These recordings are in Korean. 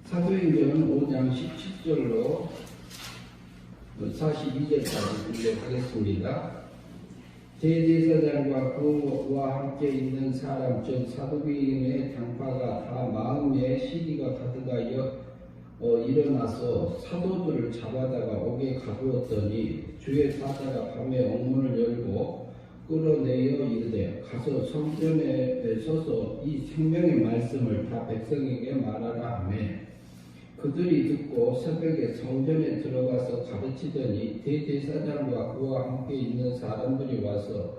사도행전 5장 17절로 42절까지 분석하겠습니다. 대제사장과 그와 함께 있는 사람 즉 사두개인의 당파가 다 마음에 시기가 가득하여 일어나서 사도들을 잡아다가 옥에 가두었더니 주의 사자가 밤에 옥문을 열고 끌어내어 이르되 가서 성전에 서서 이 생명의 말씀을 다 백성에게 말하라 하며 그들이 듣고 새벽에 성전에 들어가서 가르치더니 대제사장과 그와 함께 있는 사람들이 와서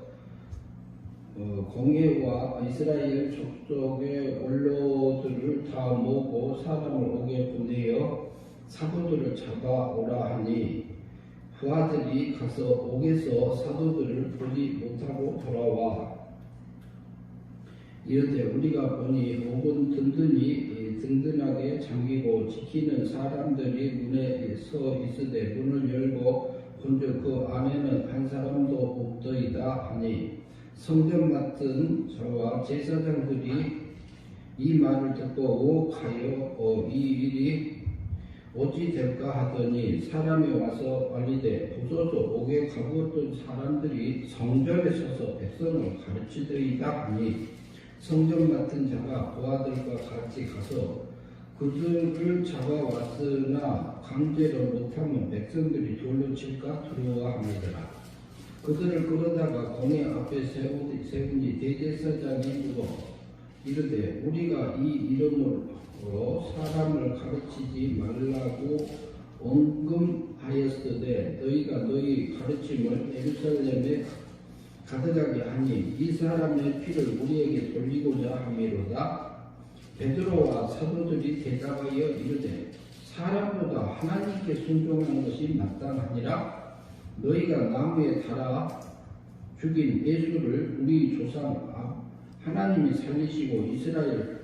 공회와 이스라엘 족속의 원로들을 다 모으고 사람을 옥에 보내어 사도들을 잡아오라 하니 부하들이 가서 옥에서 사도들을 보지 못하고 돌아와 이르되 우리가 보니 옥은 든든하게 잠기고 지키는 사람들이 문에 서 있으되 문을 열고 본즉 그 안에는 한 사람도 없더이다 하니 성전 맡은 자와 제사장들이 이 말을 듣고 오가여 이 일이 어찌 될까 하더니 사람이 와서 알리되 보소서 옥에 가두었던 사람들이 성전에 서서 백성을 가르치더이다 하니 성전 맡은 자가 부하들과 같이 가서 그들을 잡아왔으나 강제로 못하면 백성들이 돌로 칠까 두려워하니더라. 그들을 끌어다가 공회 앞에 세우니 대제사장이 묻어 이르되 우리가 이 이름으로 사람을 가르치지 말라고 언금하였으되 너희가 너희 가르침을 예루살렘에 가득하게 하니 이 사람의 피를 우리에게 돌리고자 함이로다. 베드로와 사도들이 대답하여 이르되 사람보다 하나님께 순종하는 것이 마땅하니라. 너희가 나무에 달아 죽인 예수를 우리 조상 하나님이 살리시고 이스라엘에게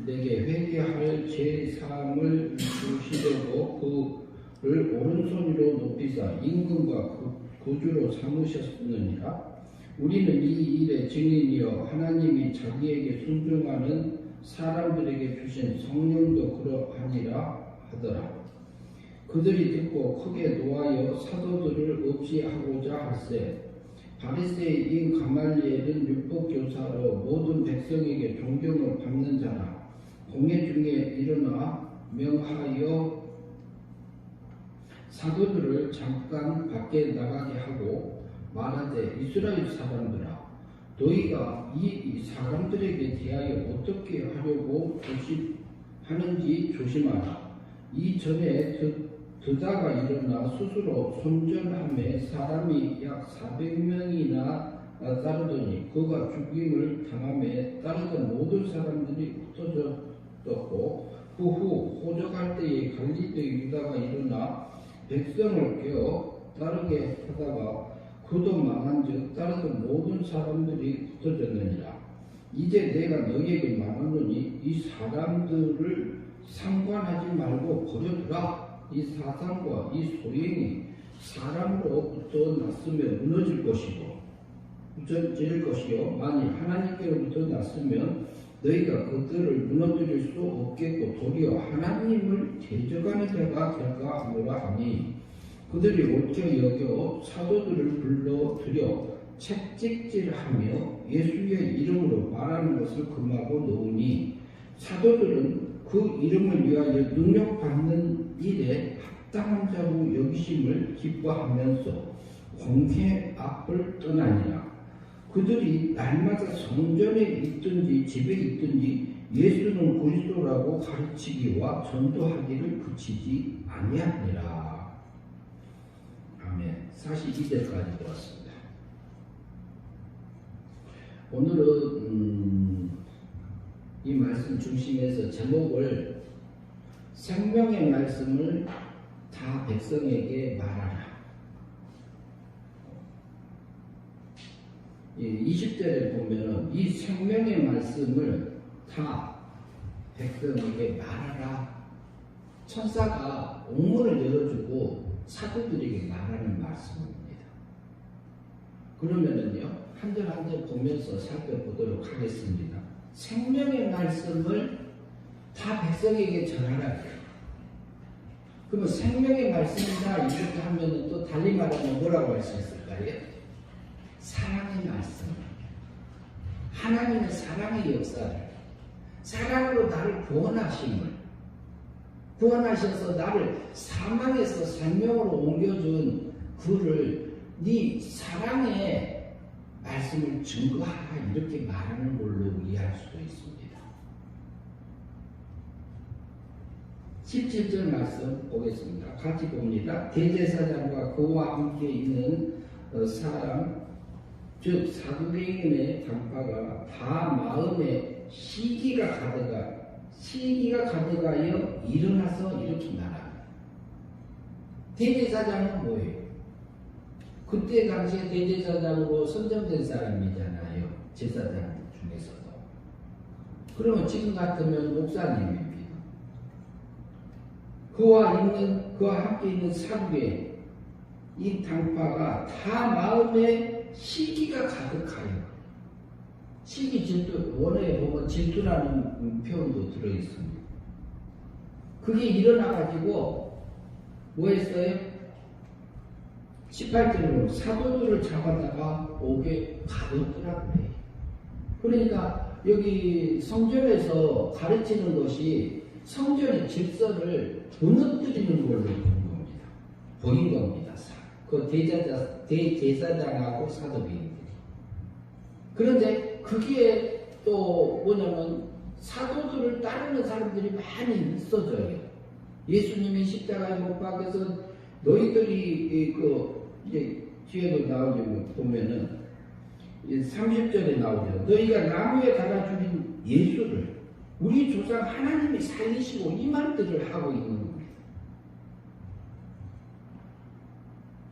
회개할 제사함을 주시려고 그를 오른손으로 높이사 임금과 구주로 삼으셨느니라. 우리는 이 일의 증인이여 하나님이 자기에게 순종하는 사람들에게 주신 성령도 그러하니라 하더라. 그들이 듣고 크게 노하여 사도들을 없이하고자 할세 바리새인 가말리엘은 율법교사로 모든 백성에게 존경을 받는 자라. 공회 중에 일어나 명하여 사도들을 잠깐 밖에 나가게 하고 말하되 이스라엘 사람들아 너희가 이 사람들에게 대하여 어떻게 하려고 하는지 조심하라. 이전에 드다가 일어나 스스로 손절함에 사람이 약 400명이나 따르더니 그가 죽임을 당함에 따르던 모든 사람들이 흩어졌고 그 후 호적할 때에 갈릴리 유다가 일어나 백성을 깨어 따르게 하다가 그도 망한즉 따르던 모든 사람들이 흩어졌느니라. 이제 내가 너희에게 말하노니 이 사람들을 상관하지 말고 버려두라. 이 사상과 이 소행이 사람으로부터 났으면 무너질 것이고 무너질 것이요 만일 하나님께로부터 났으면 너희가 그들을 무너뜨릴 수 없겠고 도리어 하나님을 대적하는 자가 될까 하노라 하니 그들이 옳게 여겨 사도들을 불러들여 채찍질하며 예수의 이름으로 말하는 것을 금하고 놓으니 사도들은 그 이름을 위하여 능력받는 일에 합당한 자로 여기심을 기뻐하면서 공회 앞을 떠나니라. 그들이 날마다 성전에 있든지 집에 있든지 예수는 그리스도라고 가르치기와 전도하기를 그치지 아니하니라. 아멘. 42절까지 보았습니다. 오늘은 이 말씀 중심에서 제목을 생명의 말씀을 다 백성에게 말하라. 20절에 보면 이 생명의 말씀을 다 백성에게 말하라. 천사가 옥문을 열어주고 사도들에게 말하는 말씀입니다. 그러면은요, 한 절 한 절 보면서 살펴보도록 하겠습니다. 생명의 말씀을 다 백성에게 전하라. 그러면 생명의 말씀이다 이렇게 하면 또 달리 말하면 뭐라고 할 수 있을까요? 사랑의 말씀. 하나님의 사랑의 역사를, 사랑으로 나를 구원하셔서 나를 사망에서 생명으로 옮겨준 그를 네 사랑의 말씀을 증거하라 이렇게 말하는 걸로 이해할 수도 있습니다. 17절 말씀 보겠습니다. 같이 봅니다. 대제사장과 그와 함께 있는 사람 즉 사두개인의 당파가 다 마음에 시기가 가득하여 일어나서 이렇게 말합니다. 대제사장은 뭐예요? 그때 당시에 대제사장으로 선정된 사람이잖아요. 제사장 중에서도. 그러면 지금 같으면 목사님입니다. 그와 함께 있는 사두개인 이 당파가 다 마음에 시기가 가득하여. 시기 질투, 원어에 보면 질투라는 표현도 들어있습니다. 그게 일어나가지고 뭐 했어요? 18절로 사도들을 잡아다가 옥에 가뒀더라고 그래요. 그러니까 여기 성전에서 가르치는 것이 성전의 질서를 무너뜨리는 걸로 보인 겁니다. 그 대제사장하고 사도들이. 그런데 그게 또 뭐냐면 사도들을 따르는 사람들이 많이 있어져요. 예수님이 십자가에 못 박혀서 너희들이 이제 뒤에도 나오죠. 보면은 30절에 나오죠. 너희가 나무에 달아 죽인 예수를 우리 조상 하나님이 살리시고 이 말들을 하고 있는 겁니다.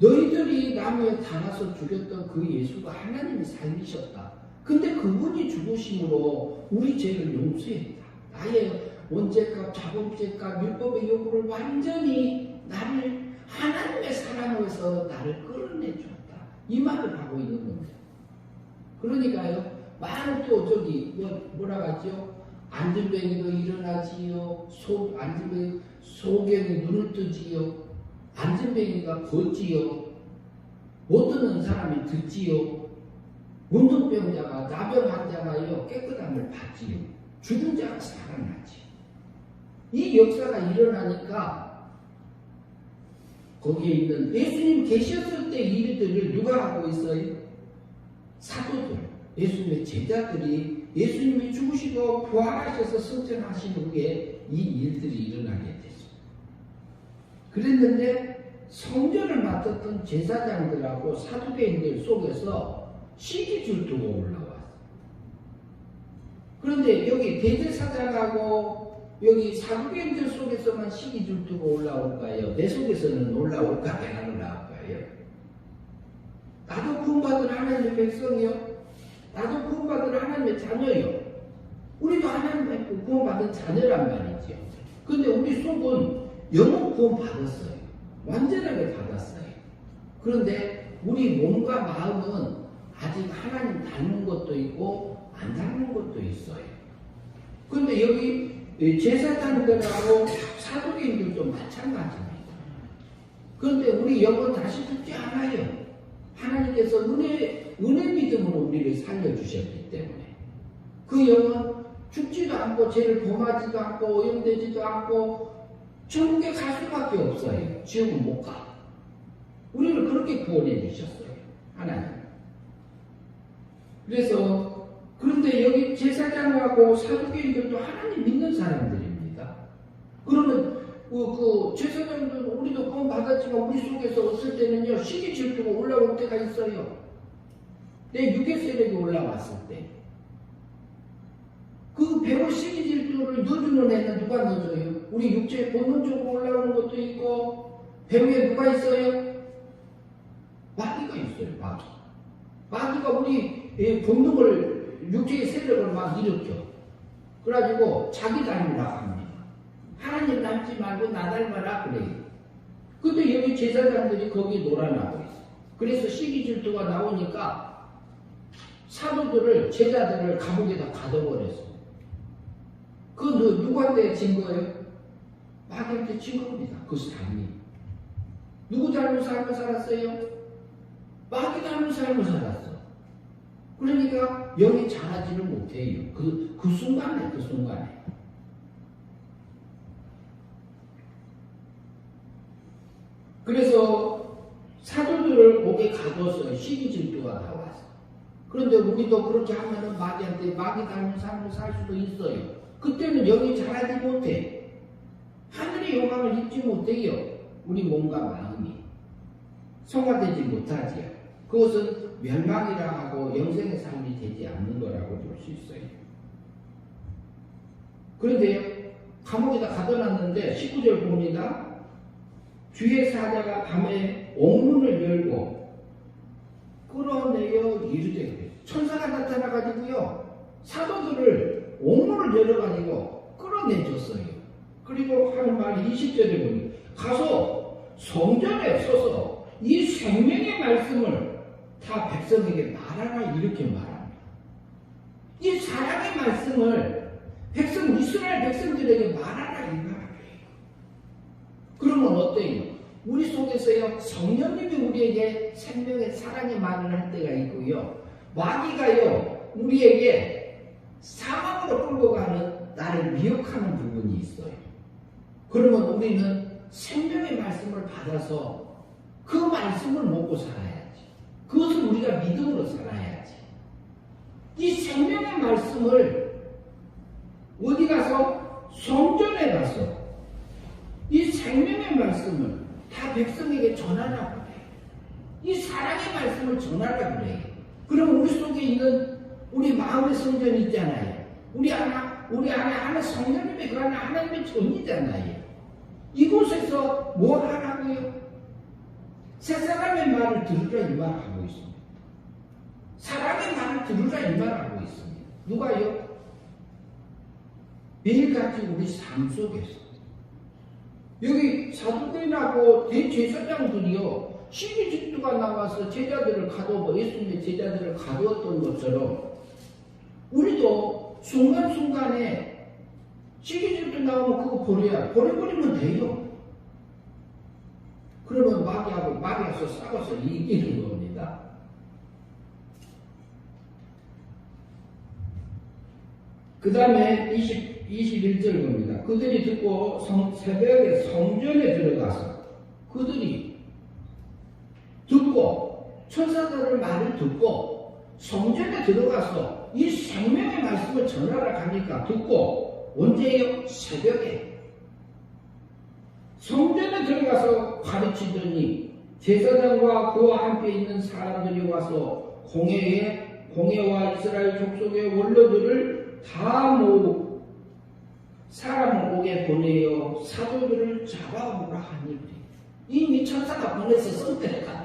너희들이 나무에 달아서 죽였던 그 예수가 하나님이 살리셨다. 근데 그분이 죽으심으로 우리 죄를 용서했다. 나의 원죄값, 자범죄값, 율법의 요구를 완전히 나를 하나님의 사랑으로서 나를 끌어내줬다. 이 말을 하고 있는 겁니다. 그러니까요, 많은 또 저기 뭐라고 하죠? 안전뱅이도 일어나지요. 안전뱅이 소경이 눈을 뜨지요. 안전뱅이가 걷지요. 못 듣는 사람이 듣지요. 문둥병자가 나병 환자가요 깨끗함을 받지요. 죽은 자가 살아나지. 이 역사가 일어나니까 거기에 있는 예수님 계셨을 때 일들을 누가 하고 있어요? 사도들, 예수님의 제자들이 예수님이 죽으시고 부활하셔서 승천하신 후에 이 일들이 일어나게 됐습니다. 그랬는데 성전을 맡았던 제사장들하고 사두개인들 속에서 시기 질투가 올라왔어요. 그런데 여기 대제사장하고 여기 사두개인들 속에서만 시기 질투가 올라올까요? 내 속에서는 올라올까요? 안 올라올까요? 나도 구원받은 하나님의 백성이요. 나도 구원받은 하나님의 자녀요. 우리도 하나님의 구원받은 자녀란 말이죠. 근데 우리 속은 영원 구원받았어요. 완전하게 받았어요. 그런데 우리 몸과 마음은 아직 하나님 닮은 것도 있고 안 닮은 것도 있어요. 그런데 여기 제사장들하고 사도인들도 마찬가지입니다. 그런데 우리 영은 다시 죽지 않아요. 하나님께서 은혜 믿음으로 우리를 살려주셨기 때문에 그 영은 죽지도 않고 죄를 범하지도 않고 오염되지도 않고 천국에 갈 수밖에 없어요. 지옥은 못 가. 우리를 그렇게 구원해 주셨어요. 하나님. 그래서 그런데 여기 제사장하고 사두개인들도 하나님 믿는 사람들입니다. 그러면 그 제사장들은 우리도 구원 받았지만 우리 속에서 없을 때는요 시기 질투가 올라올 때가 있어요. 내 육의 세력이 올라왔을 때 그 배울 시기 질투를 넣어주는 애는 누가 넣어줘요? 우리 육체의 본능적으로 올라오는 것도 있고 배우에 누가 있어요? 마귀가 있어요. 마귀가 우리 본능을 육체의 세력을 막 일으켜. 그래가지고 자기 닮으라 합니다. 하나님 닮지 말고 나 닮아라 그래요. 근데 여기 제사장들이 거기에 놀아나고 있어. 그래서 시기 질투가 나오니까 사도들을 제자들을 감옥에다 가둬버렸어. 그 누구한테 진 거예요? 마귀한테 진 겁니다. 그 삶이. 누구 닮은 삶을 살았어요? 마귀 닮은 삶을 살았어. 그러니까 영이 자라지를 못해요. 그 순간에. 그래서 사도들을 목에 가뒀어요. 시기 질투가 나와서. 그런데 우리도 그렇게 하면은 마귀한테 마귀 닮은 삶을 살 수도 있어요. 그때는 영이 자라지 못해. 하늘의 영광을 입지 못해요. 우리 몸과 마음이. 성화되지 못하지요. 그것은 멸망이라 하고 영생의 삶이 되지 않는 거라고 볼 수 있어요. 그런데 감옥에다 가둬놨는데 19절 봅니다. 주의 사자가 밤에 옥문을 열고 끌어내어 이르되, 천사가 나타나가지고요 사도들을 옥문을 열어가지고 끌어내줬어요. 그리고 하는 말이 20절에 보니 가서 성전에 서서 이 생명의 말씀을 다 백성에게 말하라, 이렇게 말합니다. 이 사랑의 말씀을 이스라엘 백성들에게 말하라, 이 말이에요. 그러면 어때요? 우리 속에서요 성령님이 우리에게 생명의 사랑의 말을 할 때가 있고요, 마귀가요 우리에게 사망으로 끌고 가는 나를 미혹하는 부분이 있어요. 그러면 우리는 생명의 말씀을 받아서 그 말씀을 먹고 살아야지. 그것을 우리가 믿음으로 살아야지. 이 생명의 말씀을 어디 가서? 성전에 가서 이 생명의 말씀을 다 백성에게 전하라 그래. 이 사랑의 말씀을 전하라 그래. 그럼 우리 속에 있는 우리 마음의 성전 있잖아요. 우리 안에 하나 성령님의 그 안에 하나님의 전이잖아요. 이곳에서 뭐 하라고요? 새 사람의 말을 들으라, 이 말하고 있습니다. 사랑의 말을 들으라, 이 말하고 있습니다. 누가요? 매일같이 우리 삶 속에서 여기 사도들하고 대제사장들이요 시기 질투가 나와서 제자들을 가두어, 예수님의 제자들을 가두었던 것처럼 우리도 순간순간에 시기 질투 나오면 그거 버려버리면 돼요. 그러면 마귀하고 싸워서 이기는 겁니다. 그 다음에 21절 봅니다. 그들이 듣고 새벽에 성전에 들어가서 그들이 듣고 천사들의 말을 듣고 성전에 들어가서 이 생명의 말씀을 전하러 가니까 듣고 언제요? 새벽에 성전에 들어가서 가르치더니 제사장과 그와 함께 있는 사람들이 와서 공회와 이스라엘 족속의 원로들을 다 모으고 사람을 오게 보내어 사도들을 잡아오라 하니, 이미 천사가 보내서 성전에 갔다.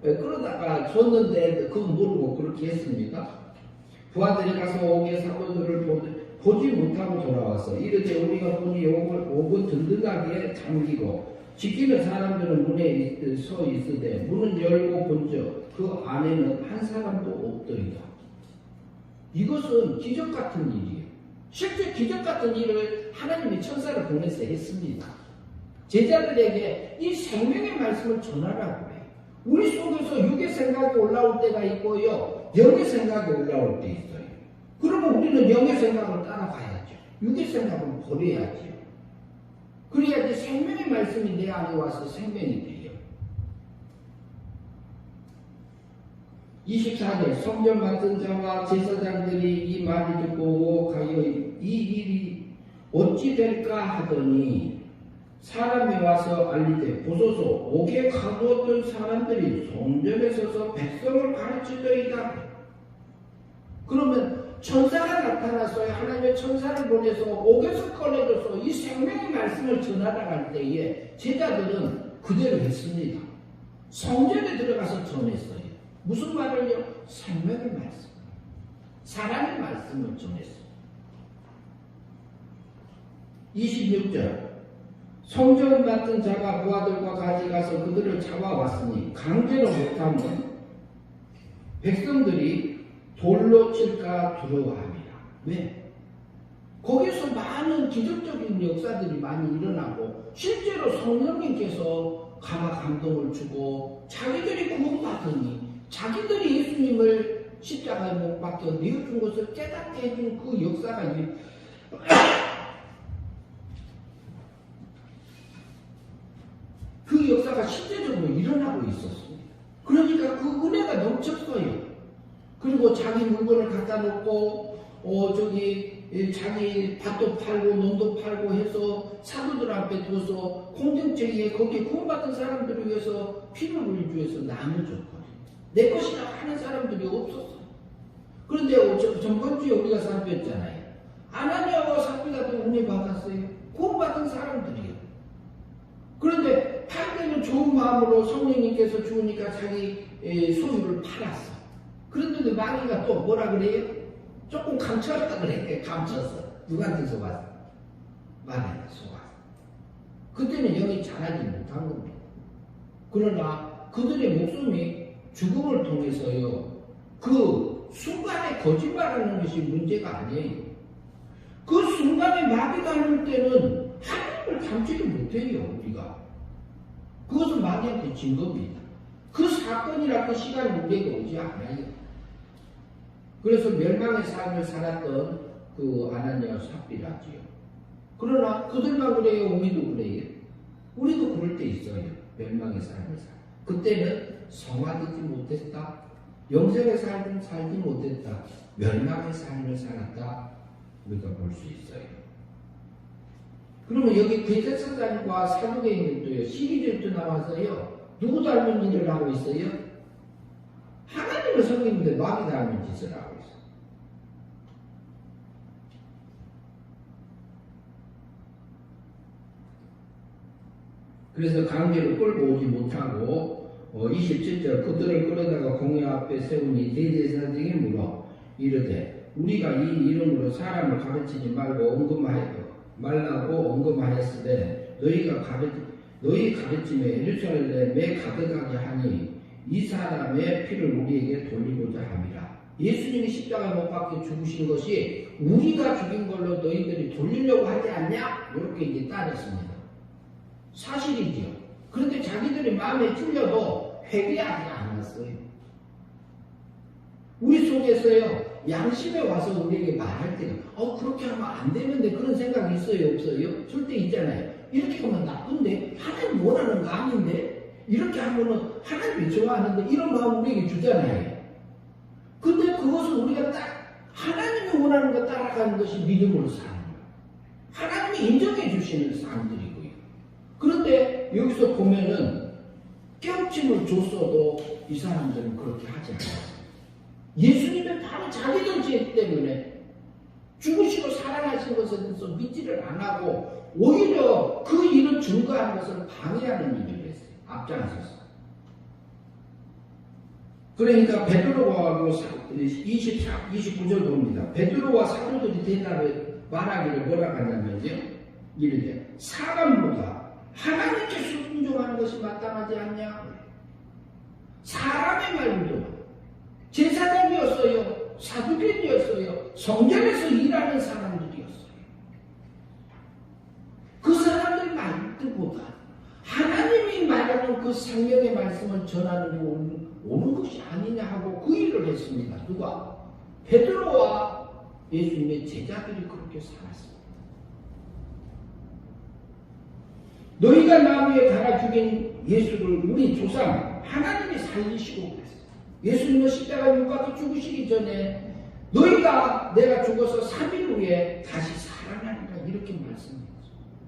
그러다가 줬는데 그거 모르고 그렇게 했습니다. 부하들이 가서 오게 사도들을 보지 못하고 돌아와서 이르되 우리가 보니 옥은 든든하게 잠기고 지키는 사람들은 문에 서 있으되 문은 열고 본즉 그 안에는 한 사람도 없더이다. 이것은 기적 같은 일이에요. 실제 기적 같은 일을 하나님이 천사를 보내서 했습니다. 제자들에게 이 생명의 말씀을 전하라고 해요. 우리 속에서 육의 생각이 올라올 때가 있고요, 영의 생각이 올라올 때 있어요. 그러면 우리는 영의 생각을 따라가야죠. 육의 생각은 버려야죠. 그래야지 생명의 말씀이 내 안에 와서 생명이 돼요. 24절 성전 맡은 자와 제사장들이 이 말을 듣고 오고 가여 이 일이 어찌 될까 하더니 사람이 와서 알리되 보소서 옥에 가두었던 사람들이 성전에 서서 백성을 가르치더이다. 그러면 천사가 나타나서 하나님의 천사를 보내서 옥에서 꺼내줘서 이 생명의 말씀을 전하러 때에 제자들은 그대로 했습니다. 성전에 들어가서 전했어요. 무슨 말을요? 생명의 말씀, 사랑의 말씀을 전했어요. 26절 성전 맡은 자가 부하들과 같이 가서 그들을 잡아왔으니 강제로 못하면 백성들이 돌로 칠까 두려워합니다. 왜? 거기서 많은 기적적인 역사들이 많이 일어나고 실제로 성령님께서 감화 감동을 주고 자기들이 구원받으니 자기들이 예수님을 십자가에 못 박혀 내어준 것을 깨닫게 해준 그 역사가 그 역사가 실제적으로 일어나고 있었습니다. 그러니까 그 은혜가 넘쳤어요. 그리고 자기 물건을 갖다 놓고 자기 밭도 팔고 논도 팔고 해서 사도들 앞에 두어서 공동체에 거기에 구원받은 사람들을 위해서 피를 흘리기 위해서 나눠줬거든요. 내 것이라 하는 사람들이 없었어요. 그런데 전번 주에 우리가 살폈잖아요. 아나니아와 삽비라도 은혜 받았어요. 구원받은 사람들이요. 그런데 팔 때는 좋은 마음으로 성령님께서 주니까 자기 소유를 팔았어. 그런데 마귀가 또 뭐라 그래요? 조금 감췄다 그래. 감췄어. 누구한테 속았어? 마귀한테 속았어. 그때는 영이 자라지 못한 겁니다. 그러나 그들의 목숨이 죽음을 통해서요. 그 순간에 거짓말하는 것이 문제가 아니에요. 그 순간에 마귀가 하는 때는 하나님을 닮지를 못해요. 우리가. 그것은 마귀한테 진 겁니다. 그 사건이라 그 시간이 우리에게 오지 않아요. 그래서 멸망의 삶을 살았던 그 아나니아 삽비라지요. 그러나 그들만 그래요? 우리도 그래요? 우리도 그럴 때 있어요. 멸망의 삶을 살. 그때는 성화되지 못했다. 영생의 삶을 살지 못했다. 멸망의 삶을 살았다. 우리가 볼 수 있어요. 그러면 여기 베데스다과 사두개인들도요. 12절도 나와서요. 누구 닮은 일을 하고 있어요? 하나님을 섬기는데 마귀 닮은 짓을 하고 있어요. 그래서 강제로 끌고 오지 못하고 27절 그들을 끌어다가 공회 앞에 세우니 대제사장이 물어 이르되 우리가 이 이름으로 사람을 가르치지 말고 말라고 언급하였으되 너희 가르침에 예루살렘에 가득하게 하니 이 사람의 피를 우리에게 돌리고자 함이라. 예수님이 십자가에 못 박혀 죽으신 것이 우리가 죽인 걸로 너희들이 돌리려고 하지 않냐? 이렇게 이제 따졌습니다. 사실이지요. 그런데 자기들이 마음에 찔려도 회개하지 않았어요. 우리 속에서요. 양심에 와서 우리에게 말할 때는 그렇게 하면 안 되는데 그런 생각이 있어요? 없어요? 절대 있잖아요. 이렇게 하면 나쁜데? 하나님 원하는 거 아닌데? 이렇게 하면은 하나님이 좋아하는데? 이런 마음 우리에게 주잖아요. 근데 그것은 우리가 딱 하나님이 원하는 거 따라가는 것이 믿음으로 사는 거예요. 하나님이 인정해 주시는 사람들이고요. 그런데 여기서 보면은 깨우침을 줬어도 이 사람들은 그렇게 하지 않았어요. 예수님은 바로 자기들 죄 때문에 죽으시고 살아나신 것에 대해서 믿지를 안 하고 오히려 그 일을 증거하는 것을 방해하는 일을 했어요. 앞장서서. 그러니까 베드로가 29절 봅니다. 베드로와 사도들이 대답을 말하기를 뭐라고 하냐면요. 이르되 사람보다 하나님께 순종하는 것이 마땅하지 않냐? 사람의 말도 제사장이었어요. 사두개인이었어요. 성전에서 일하는 사람들이었어요. 그 사람들 말보다 하나님이 말하는 그 생명의 말씀을 전하는 게 오는 것이 아니냐 하고 그 일을 했습니다. 누가? 베드로와 예수님의 제자들이 그렇게 살았습니다. 너희가 나무에 달아 죽인 예수를 우리 조상 하나님이 살리시고 그랬어요. 예수님은 십자가에 못 박혀 죽으시기 전에 너희가 내가 죽어서 3일 후에 다시 살아나리라 이렇게 말씀했어요.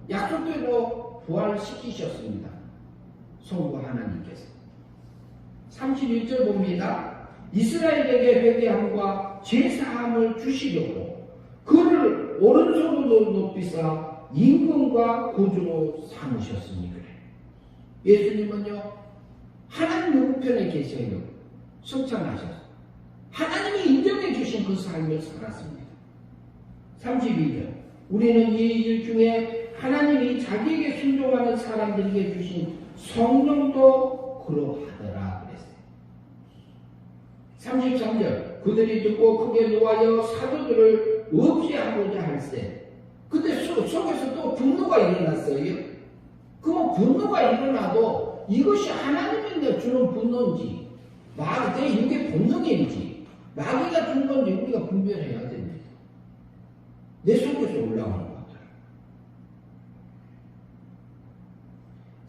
약속대로 부활시키셨습니다. 성부 하나님께서. 31절 봅니다. 이스라엘에게 회개함과 죄사함을 주시려고 그를 오른손으로 높이사 임금과 구주로 삼으셨으니 그래. 예수님은요 하나님 우편에 계셔요. 성찬하셔서 하나님이 인정해 주신 그 삶을 살았습니다. 32절 우리는 이 일 중에 하나님이 자기에게 순종하는 사람들에게 주신 성령도 그러하더라 그랬어요. 33절 그들이 듣고 크게 노하여 사도들을 없이 하고자 할세 근데 속에서 또 분노가 일어났어요. 그럼 분노가 일어나도 이것이 하나님이 주는 분노인지 내 육의 본능인지 마귀가 준 건지 우리가 분별해야 됩니다. 내 속에서 올라오는 것들.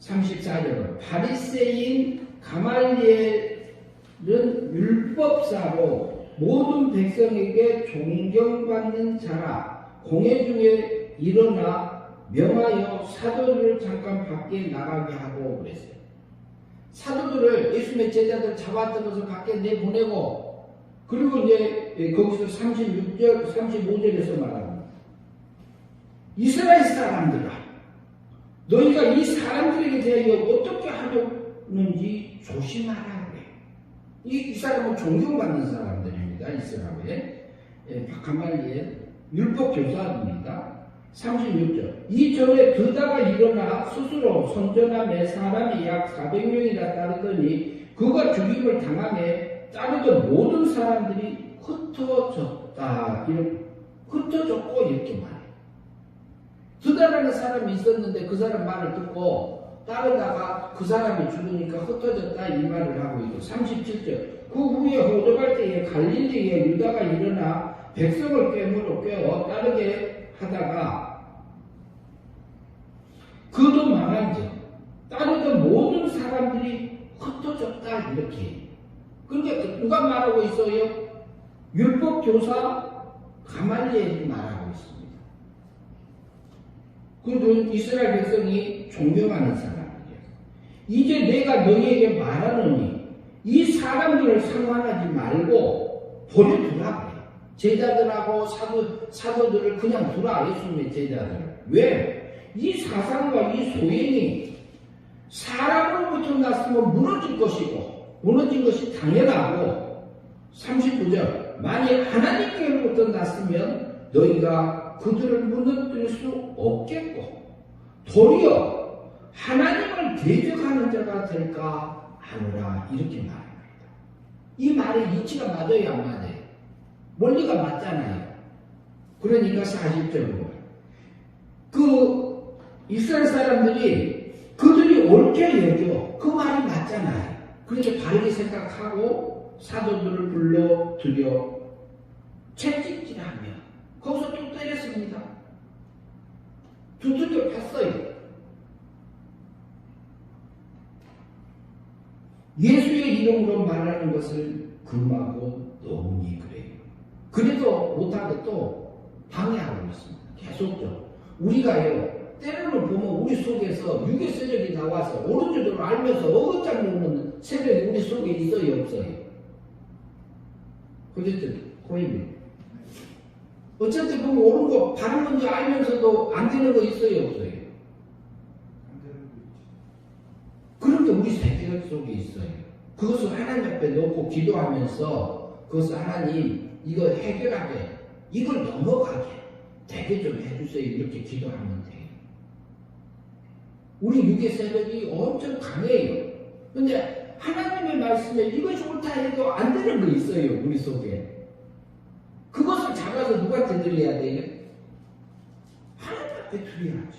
34절 바리새인 가말리엘은 율법사로 모든 백성에게 존경받는 자라 공회 중에 일어나 명하여 사도들을 잠깐 밖에 나가게 하고 그랬어요. 사도들을 예수님의 제자들 잡아들어서 밖에 내보내고 그리고 이제 거기서 36절, 35절에서 말합니다. 이스라엘 사람들아 너희가 이 사람들에게 대하여 어떻게 하려는지 조심하라 그래요. 이 사람은 존경받는 사람들입니다. 이스라엘에 가말리엘 율법 교사입니다. 36절 이전에 드다가 일어나 스스로 선전함에 사람이 약 400명이나 따르더니 그가 죽임을 당함에 따르던 모든 사람들이 흩어졌다. 흩어졌고 이렇게 말해요. 드다라는 사람이 있었는데 그 사람 말을 듣고 따르다가 그 사람이 죽으니까 흩어졌다 이 말을 하고 있고 37절 그 후에 호적할 때에 갈릴리에 유다가 일어나 백성을 깨워 따르게 하다가 그도 망한즉 따르던 모든 사람들이 흩어졌다 이렇게. 그러니까 누가 말하고 있어요? 율법 교사 가말리엘이 말하고 있습니다. 그들은 이스라엘 백성이 존경하는 사람들이에요. 이제 내가 너희에게 말하노니 이 사람들을 상관하지 말고 버려두라 그래요. 제자들하고 사도들을 그냥 두라. 예수님의 제자들을. 왜? 이 사상과 이 소행이 사람으로부터 났으면 무너질 것이고 무너진 것이 당연하고 39절 만일 하나님께로부터 났으면 너희가 그들을 무너뜨릴 수 없겠고 도리어 하나님을 대적하는 자가 될까 하노라 이렇게 말합니다. 이 말의 이치가 맞아요 안 맞아요? 원리가 맞잖아요. 그러니까 40절로 이스라엘 사람들이 그들이 옳게 여겨 그 말이 맞잖아요. 그렇게 바르게 생각하고 사도들을 불러들여 채찍질하며 거기서 또 때렸습니다. 두들겨 팠어요. 예수의 이름으로 말하는 것을 금하고 너무니 그래요. 그래도 못하게 또 방해하고 있습니다. 계속적으로. 우리가요 때로는 보면 우리 속에서 육의 세력이 나와서 옳은 줄을 알면서 어긋장 놓는 세력이 우리 속에 있어요 없어요? 그렇죠? 고객님 어쨌든 보면 옳은 거 바른 건지 알면서도 안 되는 거 있어요 없어요? 그런 게 우리 세계 속에 있어요. 그것을 하나님 앞에 놓고 기도하면서 그것을 하나님 이거 해결하게 이걸 넘어가게 되게 좀 해주세요 이렇게 기도하면 돼요. 우리 육의 세력이 엄청 강해요. 근데 하나님의 말씀에 이것이 옳다 해도 안 되는 거 있어요 우리 속에. 그것을 잡아서 누구한테 드려야 돼요? 하나님 앞에 드려야지.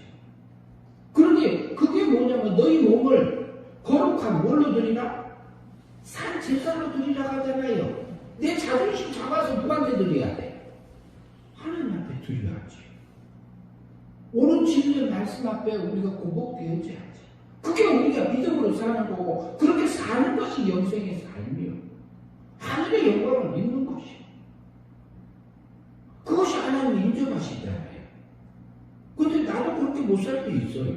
그런데 그게 뭐냐면 너희 몸을 거룩한 뭘로 드리라? 산 제사로 드리라 하잖아요. 내 자존심 잡아서 누구한테 드려야 돼? 하나님 앞에 드려야지. 옳은 진리의 말씀 앞에 우리가 고복되어져야지. 그게 우리가 믿음으로 사는 거고 그렇게 사는 것이 영생의 삶이요. 하늘의 영광을 믿는 것이요. 그것이 하나님이 인정하시잖아요. 근데 나도 그렇게 못 살 때 있어요.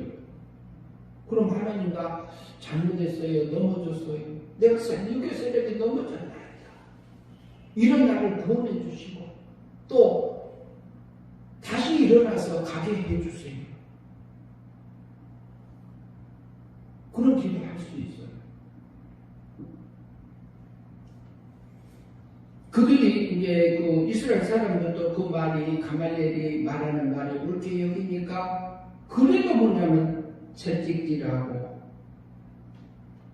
그럼 하나님 나 잘못했어요. 넘어졌어요. 내가 육의 세력에 넘어졌다. 이런 나를 구원해 주시고 또 다시 일어나서 가게 해주세요. 그런 기도를 할 수 있어요. 그들이 이제 그 이스라엘 사람들도 그 말이 가말리엘이 말하는 말이 옳게 여기니까 그래도 뭐냐면 채찍질하고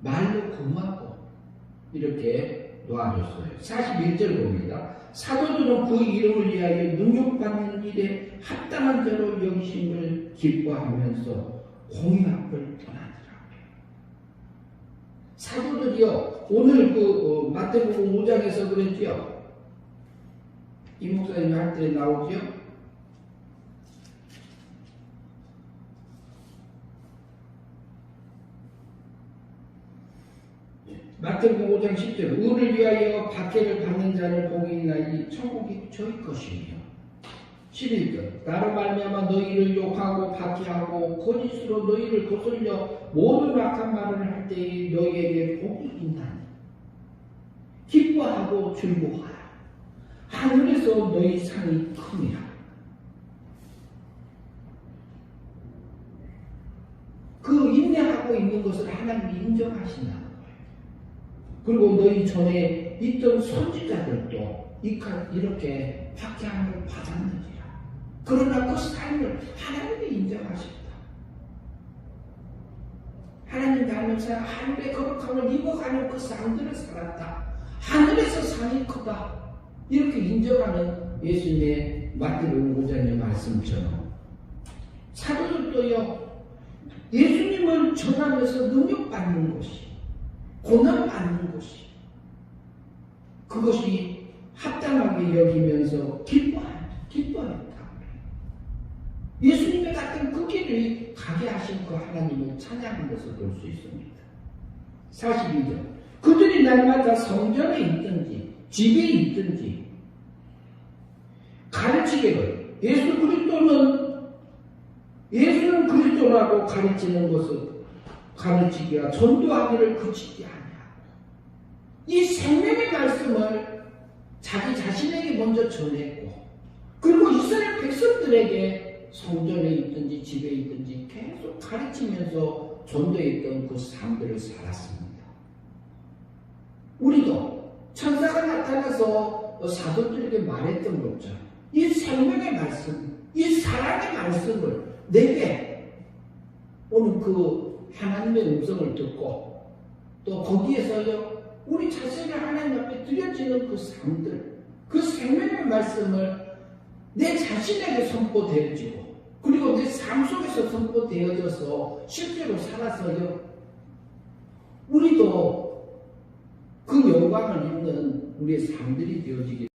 말로 금하고 이렇게 놓아줬어요. 41절 봅니다. 사도들은 그 이름을 위하여 능욕받는 일에 합당한 자로 여기심을 기뻐하면서 공의앞을 떠나더라. 사도들이요, 오늘 마태복음 5장에서 그랬죠. 이 목사님 할 때 나오죠. 마태복음 5장 10절 의를 위하여 박해를 받는 자를 복이 있나니 천국이 저희 것이며 11절 나로 말미암아 너희를 욕하고 박해하고 거짓으로 너희를 거슬려 모든 악한 말을 할 때에 너희에게 복이 있나니 기뻐하고 즐거워하라 하늘에서 너희 상이 큼이라. 그 인내하고 있는 것을 하나님이 인정하신다. 그리고 너희 전에 있던 선지자들도 이렇게 박해함을 받았느니라. 그러나 그 삶을 하나님이 인정하셨다. 하나님 닮으사 하늘의 거룩함을 입어가는 그 삶들을 살았다. 하늘에서 상이 크다. 이렇게 인정하는 예수님의 마태복음 5장의 말씀처럼 사도들도요, 예수님을 전하면서 능력받는 것이, 고난받는 것이, 그것이 합당하게 여기면서 기뻐했다. 예수님의 같은 그 길을 가게 하신 그 하나님을 찬양한 것을 볼 수 있습니다. 42절 그들이 날마다 성전에 있든지 집에 있든지 가르치기를 예수는 그리스도라고 가르치는 것을 가르치기와 전도하기를 그치지 아니하고 이 생명의 말씀을 자기 자신에게 먼저 전했고 그리고 이스라엘 백성들에게 성전에 있든지 집에 있든지 계속 가르치면서 전도했던 그 삶들을 살았습니다. 우리도 천사가 나타나서 사도들에게 말했던 것처럼 이 생명의 말씀, 이 사랑의 말씀을 내게 오늘 그 하나님의 음성을 듣고 또 거기에서요 우리 자신이 하나님 앞에 드려지는 그 삶들, 그 생명의 말씀을 내 자신에게 선포되어지고 그리고 내 삶 속에서 선포되어져서 실제로 살아서요 우리도 그 영광을 입는 우리의 삶들이 되어지기